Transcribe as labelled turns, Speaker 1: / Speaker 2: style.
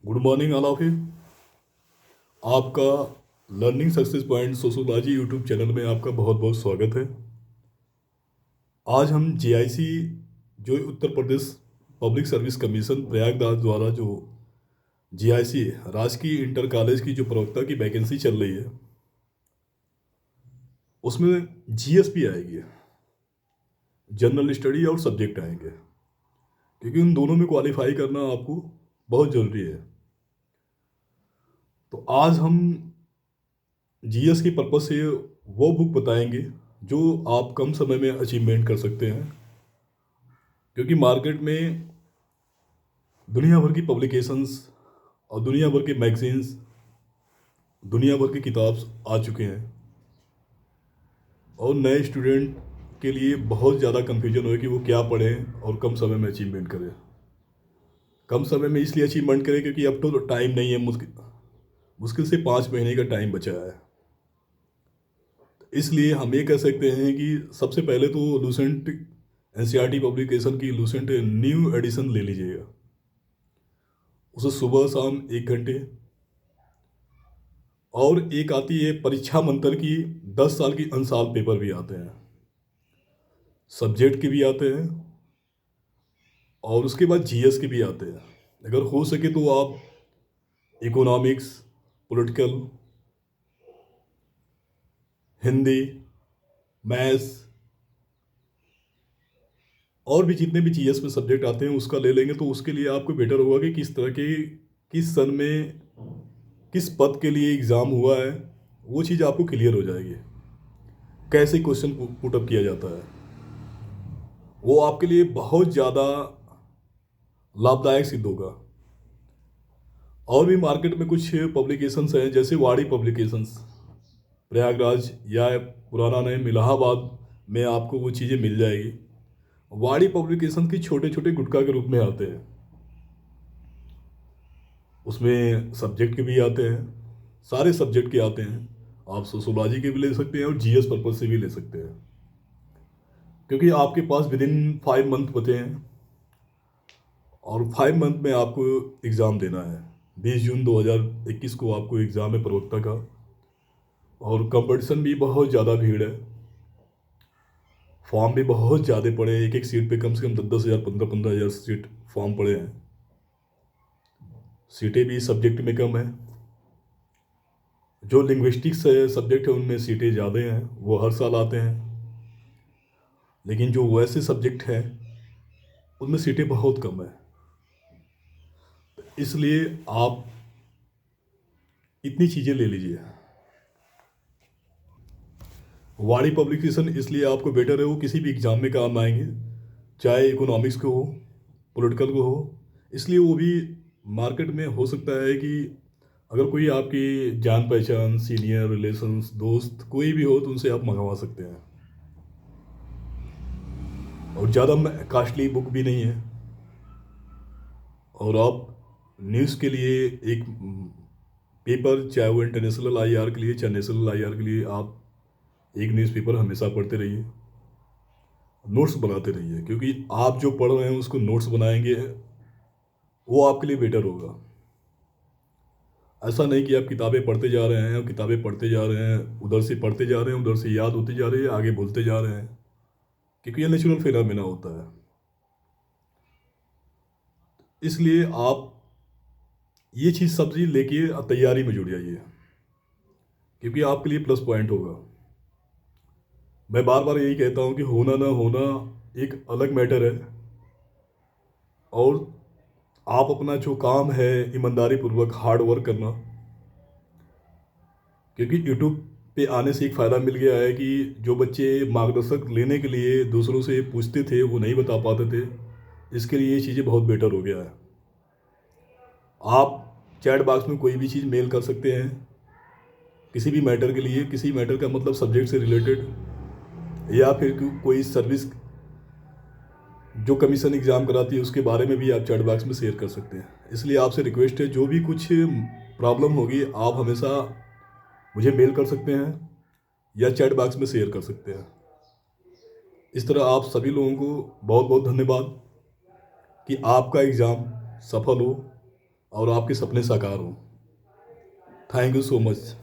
Speaker 1: Good morning all of you. आपका learning success point sociology YouTube channel में आपका बहुत बहुत स्वागत है। आज हम जीआईसी जो Uttar Pradesh public service commission Prayagraj द्वारा जो जीआईसी राजकीय इंटर कॉलेज की जो प्रवक्ता की वैकेंसी चल रही है उसमें जीएसपी आएगी, जनरल स्टडी और सब्जेक्ट आएंगे, क्योंकि उन दोनों में क्वालिफाई करना आपको बहुत ज़रूरी है। तो आज हम जीएस की पर्पज़ से वो बुक बताएंगे जो आप कम समय में अचीवमेंट कर सकते हैं, क्योंकि मार्केट में दुनिया भर की पब्लिकेशंस और दुनिया भर के मैगजीन्स, दुनिया भर की किताब आ चुके हैं और नए स्टूडेंट के लिए बहुत ज़्यादा कंफ्यूजन हो कि वो क्या पढ़ें और कम समय में अचीवमेंट करें। कम समय में इसलिए अचीवमेंट करें क्योंकि अब तो टाइम नहीं है, मुश्किल मुश्किल से 5 महीने का टाइम बचा है। इसलिए हम ये कह सकते हैं कि सबसे पहले तो लूसेंट एनसीईआरटी पब्लिकेशन की लूसेंट न्यू एडिशन ले लीजिएगा। उसे सुबह शाम 1 घंटे, और एक आती है परीक्षा मंत्र की, 10 साल की अनसाल पेपर भी आते हैं, सब्जेक्ट के भी आते हैं और उसके बाद जीएस के भी आते हैं। अगर हो सके तो आप इकोनॉमिक्स, पॉलिटिकल, हिंदी, मैथ्स और भी जितने भी जीएस में सब्जेक्ट आते हैं उसका ले लेंगे तो उसके लिए आपको बेटर होगा कि किस तरह के, किस सन में किस पद के लिए एग्ज़ाम हुआ है, वो चीज़ आपको क्लियर हो जाएगी। कैसे क्वेश्चन पुटअप किया जाता है, वो आपके लिए बहुत ज़्यादा लाभदायक सिद्ध होगा। और भी मार्केट में कुछ पब्लिकेशंस हैं, जैसे वाड़ी पब्लिकेशंस, प्रयागराज या पुराना नेम इलाहाबाद में आपको वो चीज़ें मिल जाएगी। वाड़ी पब्लिकेशन की छोटे छोटे गुटखा के रूप में आते हैं, उसमें सब्जेक्ट के भी आते हैं, सारे सब्जेक्ट के आते हैं। आप सोशोलॉजी के भी ले सकते हैं और जीएस पर्पज से भी ले सकते हैं, क्योंकि आपके पास विद इन 5 मंथ बचे हैं और 5 मंथ में आपको एग्ज़ाम देना है। 20 जून 2021 को आपको एग्ज़ाम है प्रवक्ता का, और कंपटीशन भी बहुत ज़्यादा भीड़ है, फॉर्म भी बहुत ज़्यादा पड़े हैं। एक एक सीट पे कम से कम 10-10 हज़ार, 15-15 हज़ार सीट फॉर्म पड़े हैं। सीटें भी सब्जेक्ट में कम है, जो लिंग्विस्टिक्स सब्जेक्ट है उनमें सीटें ज़्यादा हैं, वो हर साल आते हैं। लेकिन जो वैसे सब्जेक्ट हैं उनमें सीटें बहुत कम है। इसलिए आप इतनी चीज़ें ले लीजिए। वाणी पब्लिकेशन इसलिए आपको बेटर है, वो किसी भी एग्ज़ाम में काम आएंगे, चाहे इकोनॉमिक्स को हो, पॉलिटिकल को हो। इसलिए वो भी मार्केट में हो सकता है कि अगर कोई आपकी जान पहचान, सीनियर, रिलेशंस, दोस्त कोई भी हो तो उनसे आप मंगवा सकते हैं। और ज़्यादा कास्टली बुक भी नहीं है। और आप न्यूज़ के लिए एक पेपर, चाहे वो इंटरनेशनल आईआर के लिए चाहे नेशनल आईआर के लिए, आप एक न्यूज़पेपर हमेशा पढ़ते रहिए, नोट्स बनाते रहिए, क्योंकि आप जो पढ़ रहे हैं उसको नोट्स बनाएंगे वो आपके लिए बेटर होगा। ऐसा नहीं कि आप किताबें पढ़ते जा रहे हैं और किताबें पढ़ते जा रहे हैं, उधर से पढ़ते जा रहे हैं, उधर से याद होती जा रही है, आगे भूलते जा रहे हैं, क्योंकि ये नेचुरल फिनोमेना होता है। इसलिए आप ये चीज़ सब्जी लेके तैयारी में जुड़ जाइए, क्योंकि आपके लिए प्लस पॉइंट होगा। मैं बार बार यही कहता हूँ कि होना ना होना एक अलग मैटर है, और आप अपना जो काम है ईमानदारी पूर्वक हार्ड वर्क करना। क्योंकि यूट्यूब पे आने से एक फ़ायदा मिल गया है कि जो बच्चे मार्गदर्शक लेने के लिए दूसरों से पूछते थे वो नहीं बता पाते थे, इसके लिए ये चीज़ें बहुत बेटर हो गया है। आप चैट बॉक्स में कोई भी चीज़ मेल कर सकते हैं किसी भी मैटर के लिए, किसी मैटर का मतलब सब्जेक्ट से रिलेटेड, या फिर कोई सर्विस जो कमीशन एग्ज़ाम कराती है उसके बारे में भी आप चैट बॉक्स में शेयर कर सकते हैं। इसलिए आपसे रिक्वेस्ट है, जो भी कुछ प्रॉब्लम होगी आप हमेशा मुझे मेल कर सकते हैं या चैट बॉक्स में शेयर कर सकते हैं। इस तरह आप सभी लोगों को बहुत बहुत धन्यवाद कि आपका एग्ज़ाम सफल हो और आपके सपने साकार हों। Thank you so much.